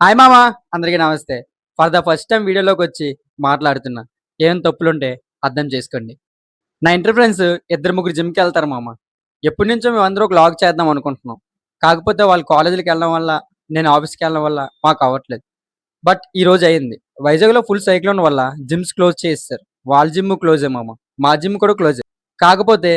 Hi మామ, అందరికీ నమస్తే. ఫర్ ద ఫస్ట్ టైం వీడియోలోకి వచ్చి మాట్లాడుతున్నా. ఏం తప్పులుంటే అర్థం చేసుకోండి. నా ఇంటర్ ఫ్రెండ్స్ ఇద్దరు ముగ్గురు జిమ్కి వెళ్తారు మామ. ఎప్పటి నుంచో మేమందరూ ఒక వ్లాగ్ చేద్దాం అనుకుంటున్నాం. కాకపోతే వాళ్ళు కాలేజీలకి వెళ్ళడం వల్ల, నేను ఆఫీస్కి వెళ్ళడం వల్ల మాకు అవ్వట్లేదు. బట్ ఈ రోజు అయింది. వైజాగ్లో ఫుల్ సైక్లోన్ వల్ల జిమ్స్ క్లోజ్ చేసేసారు. వాళ్ళ జిమ్ క్లోజే మామ, మా జిమ్ కూడా క్లోజే. కాకపోతే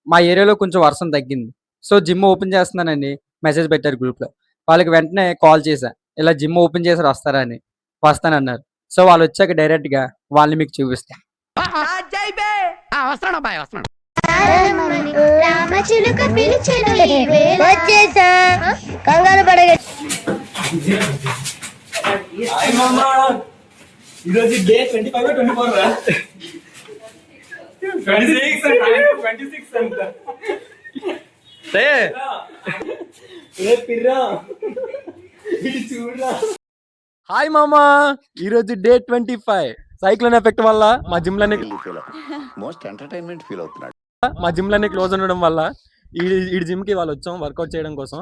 మా ఏరియాలో కొంచెం వర్షం తగ్గింది. సో జిమ్ ఓపెన్ చేస్తున్నానని మెసేజ్ పెట్టారు గ్రూప్లో. వాళ్ళకి వెంటనే కాల్ చేశా, ఇలా జిమ్ ఓపెన్ చేసి వస్తారా అని. వస్తానన్నారు. సో వాళ్ళు వచ్చాక డైరెక్ట్గా వాళ్ళని మీకు చూపిస్తాను. వస్తున్నాడు అబ్బాయి వస్తున్నాడు. రామచిలుక పిలిచెను ఈ వేళ. వచ్చేసా కంగారు పడగ. ఈరోజు డే 25 24 రా 26 అంట. ఏ పిర్రా ఇది చూడరా. హాయ్ మామా, ఈరోజు డే 25. సైక్లోన్ ఎఫెక్ట్ వల్ల మా జిమ్ లన్నీ మోస్ట్ ఎంటర్టైన్మెంట్ ఫీల్ అవుతున్నాడు. క్లోజ్ ఉండడం వల్ల ఈ జిమ్ కి వాళ్ళు వచ్చాం వర్కౌట్ చేయడం కోసం.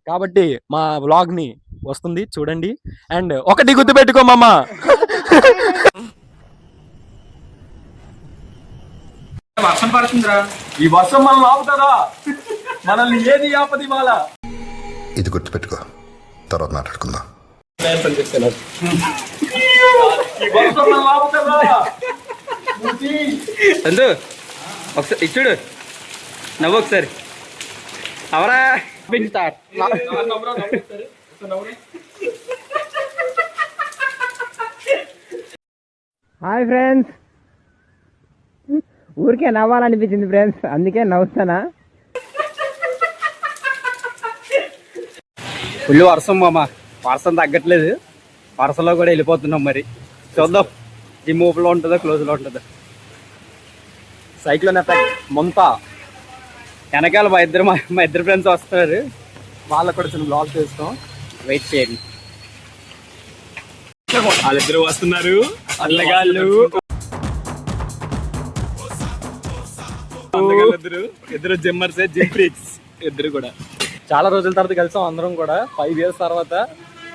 కాబట్టి మా వ్లాగ్ ని వస్తుంది చూడండి. అండ్ ఒకటి గుర్తు పెట్టుకో మామా, వర్షం పడుతుందిరా. ఈ వర్షం మనల్ని ఆపుతుందా? మనల్ని ఏది ఆపది వాళ్ళ. ఇది గుర్తుపెట్టుకో, తర్వాత మాట్లాడుకుందాం. ఈ వర్షం మనల్ని ఆపుతుందా? చందు ఒకసారి ఇచ్చుడు, నవ్వు ఒకసారి. అవరా హాయ్ ఫ్రెండ్స్, ఊరికే నవ్వాలనిపించింది ఫ్రెండ్స్, అందుకే నవ్వుతానా. ఫుల్ వర్షం మామ, వర్షం తగ్గట్లేదు. వర్షంలో కూడా వెళ్ళిపోతున్నాం. మరి చూద్దాం జిమ్ ఓపెన్లో ఉంటుందో క్లోజ్లో ఉంటుందో. సైక్లోన్ ఎఫెక్ట్ మొంతా వెనకాల మా ఇద్దరు ఫ్రెండ్స్ వస్తున్నారు. వాళ్ళకు కూడా చిన్న బ్లాగ్ చేస్తాం, వెయిట్ చేయండి. వాళ్ళిద్దరు వస్తున్నారు అల్లగాళ్ళు. ఇద్దరు జిమ్మర్సే, జిమ్ ఫ్రీక్స్ ఇద్దరు కూడా. చాలా రోజుల తర్వాత కలిసాం అందరం కూడా. 5 years తర్వాత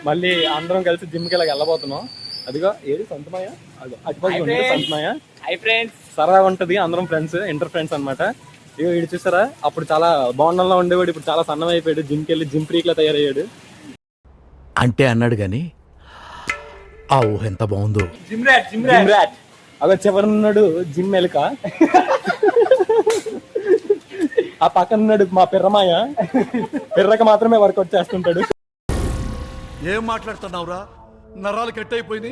మళ్ళీ అందరం కలిసి జిమ్కి ఇలా వెళ్ళబోతున్నాం. అదిగో ఏది సొంతమయ్య, అటుపక్క సొంతమయ్య. హాయ్ ఫ్రెండ్స్, సరదాగా ఉంటుంది, అందరం ఫ్రెండ్స్, ఇంటర్ ఫ్రెండ్స్ అనమాట. ఇగో వీడు చూసారా, అప్పుడు చాలా బాగుండంలో ఉండేవాడు, ఇప్పుడు చాలా సన్నం అయిపోయాడు. జిమ్కి వెళ్ళి జిమ్ ఫ్రీక్లా తయారయ్యాడు. అంటే అన్నాడు గాని ఆ ఊహ ఎంత బాగుందో. Gym rat. Gym rat. అదో చివరనున్నాడు జిమ్ ఎలుక. ఆ పక్కన ఉన్నాడు మా పిర్రమాయ. పిర్రక మాత్రమే వర్కౌట్ చేస్తుంటాడు. ఏం మాట్లాడుతున్నావురా, నరాలు కట్ అయిపోయింది.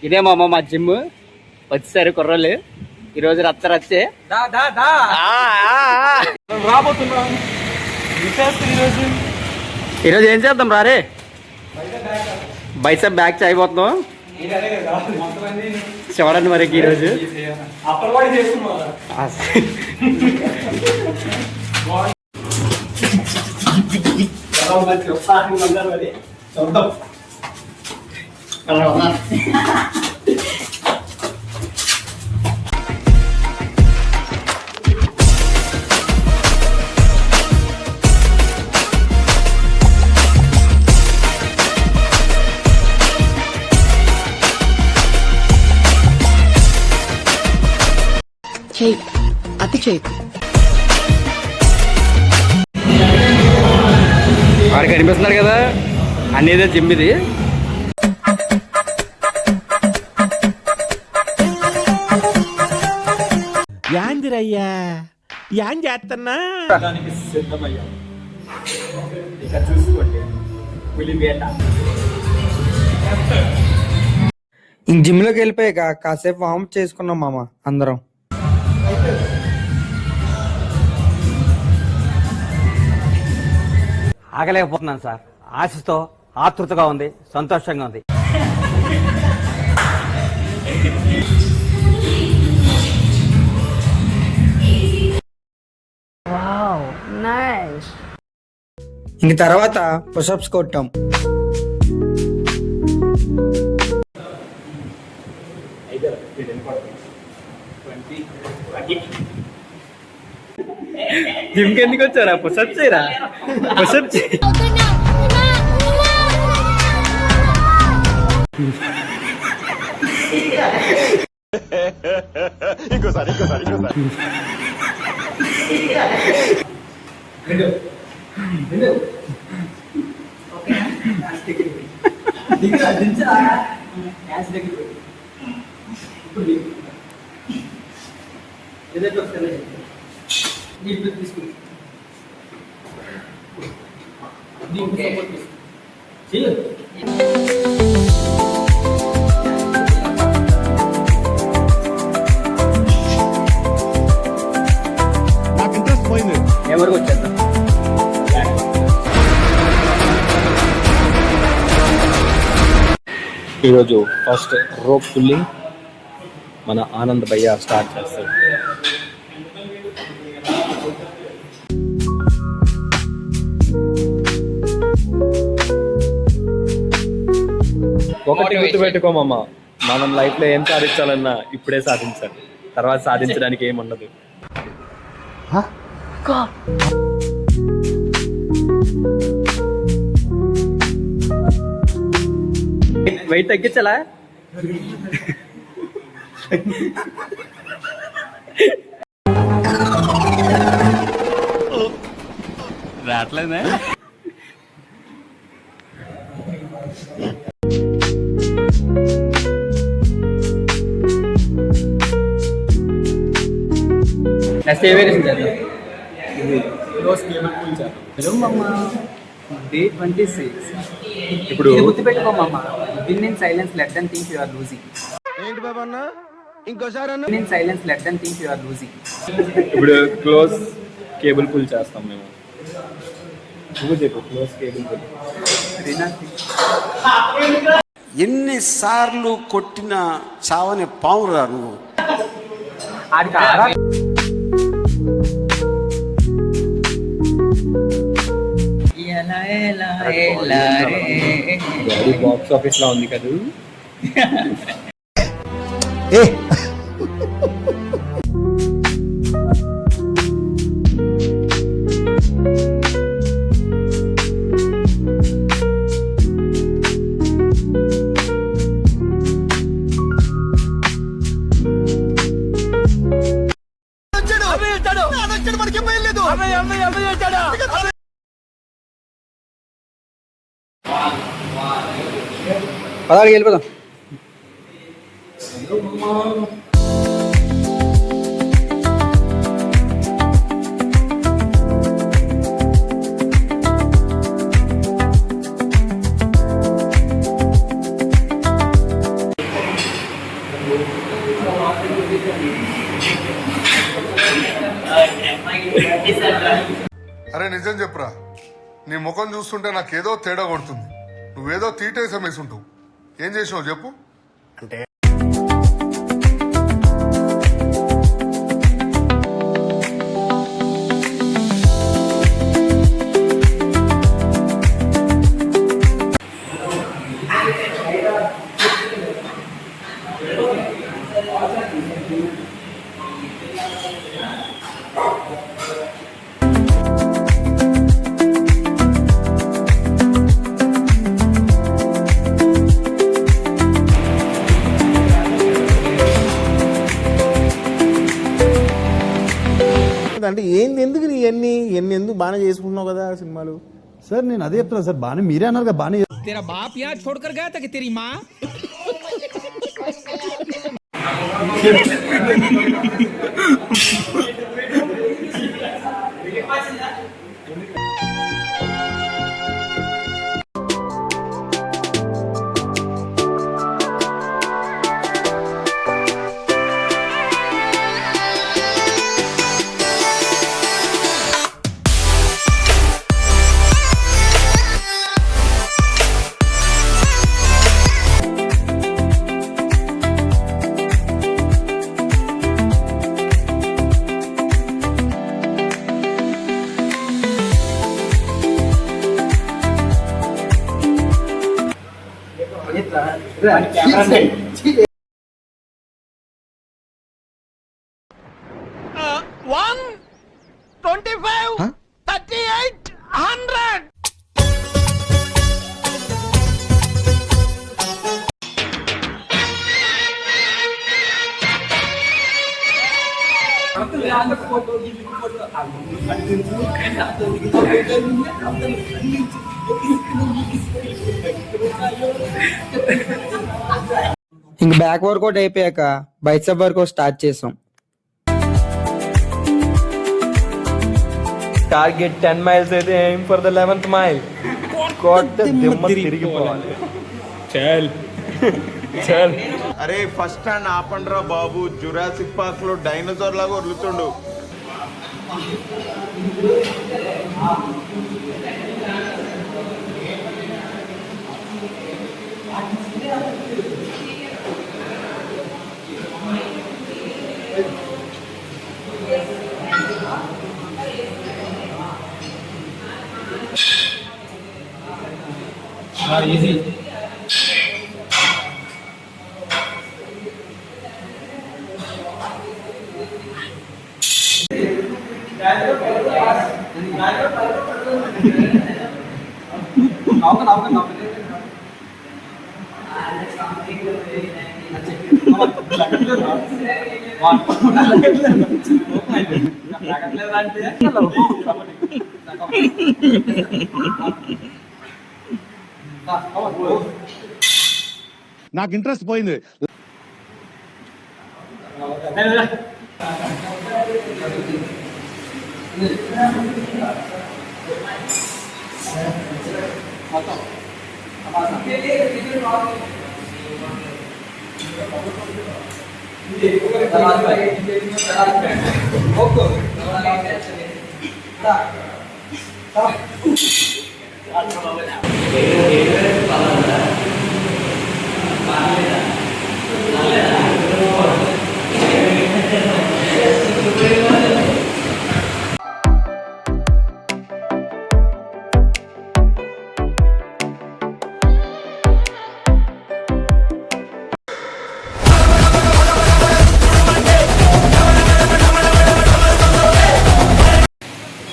ఇదే మామ మా జిమ్. వచ్చేసారు కుర్రోళ్ళు, ఈరోజు రచ్చే. రాబోతున్నా ఈరోజు ఏం చేద్దాం రారే, బైసెప్ బ్యాక్ అయిపోతున్నాం చూడండి. మరి ఈరోజు అప్పటి చేసుకున్నా చూద్దాం. అతి చేయి వాడికి కనిపిస్తున్నారు కదా, అనేది జిమ్ ఇది. యాందిరయ్యా యాం చేస్తున్నా. సిద్ధమయ్యా, ఇక చూసుకోండి పులివేట. ఇంక జిమ్లోకి వెళ్ళిపోయాక కాసేపు వార్మప్ చేసుకున్నాం మామ అందరం. ఆగలేకపోతున్నాను సార్. ఆశతో ఆతృతగా ఉంది, సంతోషంగా ఉంది. ఇంక తర్వాత పుషప్స్ కొట్టాం. జిమ్కి ఎందుకు వచ్చారా? పుషప్ చేయరా, పుషప్ చేయి. ఎవరికి వచ్చేద్దాం. ఈరోజు ఫస్ట్ రోప్ పుల్లింగ్ మన ఆనంద్ భయ్య స్టార్ట్ చేస్తాడు. ఒకటి గుర్తుపెట్టుకోమమ్మ, మనం లైఫ్ లో ఏం సాధించాలన్నా ఇప్పుడే సాధించాలి, తర్వాత సాధించడానికి ఏముండదు. వెయిట్ తగ్గించాలా? రావట్లేదే. నెక్స్ట్ ఏ వేరియేషన్ చేద్దాం? Day 26. ఇప్పుడు గుర్తుపెట్టుకోమమ్మ, win in silence let them think you are losing. ఏంటి బాబా అన్న ఇంకోసారి అన్న win in silence let them think you are losing. ఇప్పుడు క్లోజ్ కేబుల్ పుల్ చేస్తాం మేము. నువ్వు చెప్పు, క్లోజ్ కేబుల్ పుల్. ఎన్నిసార్లు కొట్టిన చావని పావురా నువ్వు. ఆడికి ఆరా బాక్స్ ఆఫీస్ లా ఉంది కదా. పదాడికి వెళ్ళిపోదాం. అరే నిజం చెప్పురా, నీ ముఖం చూస్తుంటే నాకేదో తేడా కొడుతుంది. నువ్వేదో తీటేసం వేసుంటావు. ఏం చేసినావు చెప్పు. అంటే ఏంది, ఎందుకు ఇవన్నీ ఎందుకు బాగానే చేసుకుంటున్నావు కదా సినిమాలు? సార్ నేను అదే చెప్తున్నా సార్, బాగానే మీరే అన్నారు కదా బాగానే. तेरा बाप यहाँ छोड़कर गया था कि तेरी माँ? ఇంక బ్యాక్ వర్కౌట్ అయిపోయాక బైసెప్ వర్కౌట్ స్టార్ట్ చేసాం. టార్గెట్ 10 miles అయితే aim for the 11th mile. కొట్ట దిమ్మ తిరిగిపోవాలి. చల్ చల్. అరే ఫస్ట్ స్టాండ్ ఆపండ్రా బాబు, జురాసిక్ పార్క్ లో డైనోసార్ లాగా వదులుతుండు. ఈజీ. నాకు ఇంట్రెస్ట్ పోయింది.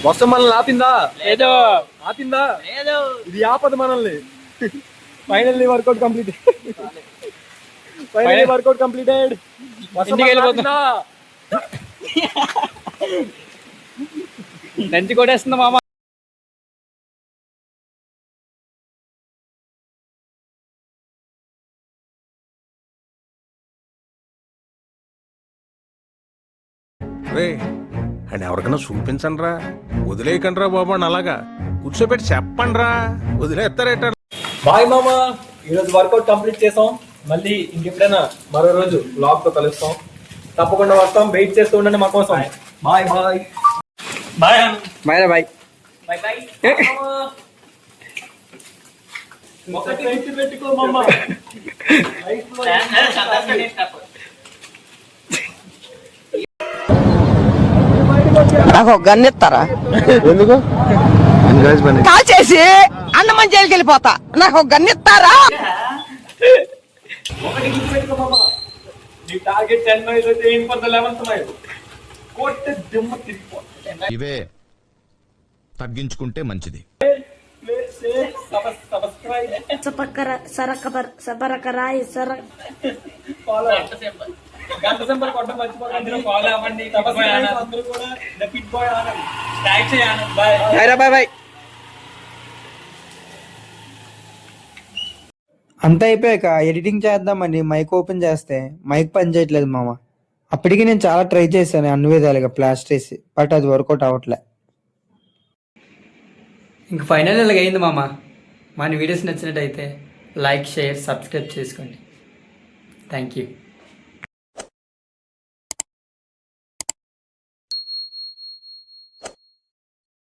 వర్షం మనల్ని ఆపిందా? లేదు. ఆపిందా? లేదు. ఇది ఆపదు మనల్ని. Finally workout complete. Finally workout completed. ఇంటికి వెళ్ళిపోతున్నా. దంచి కొట్టేస్తుందా మామ? అరే అండ్ ఎవరికైనా చూపించండి రా, వదిలేయకండి రా బాబు అని అలాగా కూర్చోబెట్టి చెప్పండి రా, వదిలేస్తారేట. బాయ్ మామ, ఈరోజు వర్కౌట్ కంప్లీట్ చేసాం. మళ్ళీ ఇంకెప్పుడైనా మరో రోజు బ్లాగ్ తో కలుస్తాం. తప్పకుండా వస్తాం, వెయిట్ చేస్తూ ఉండండి మా కోసం. Bye bye bye bye bye bye bye. ఒకటి గుర్తు పెట్టుకో మామ, నాకు ఒక గన్ ఇస్తారా? ఎందుకు? కాల్ చేసి అన్నమని జైలుకి వెళ్ళిపోతా. నాకు ఒక గన్ ఇస్తారా? ఒకటి గుర్తు పెట్టుకో మామ, నీ టార్గెట్ 10 miles అయితే aim for the 11th mile. కొట్ట దిమ్మ తిరిగిపోతా. ఇవే తగ్గించుకుంటే మంచిది. గంట సింబల్ కొట్టడం మర్చిపోకండి. ఫాలో అవ్వండి. అందరూ కూడా the fit boy Anand tag చేయండి. Bye bye bye. అంతా అయిపోయాక ఎడిటింగ్ చేద్దామని మైక్ ఓపెన్ చేస్తే మైక్ పని చేయట్లేదు మామ. అప్పటికి నేను చాలా ట్రై చేశాను అన్ని విధాలుగా ప్లాస్టర్ వేసి, బట్ అది వర్కౌట్ అవ్వట్లే. ఇంక ఫైనల్ ఇలాగ అయింది మామ. మన వీడియోస్ నచ్చినట్టయితే లైక్, షేర్, సబ్స్క్రైబ్ చేసుకోండి. Thank you.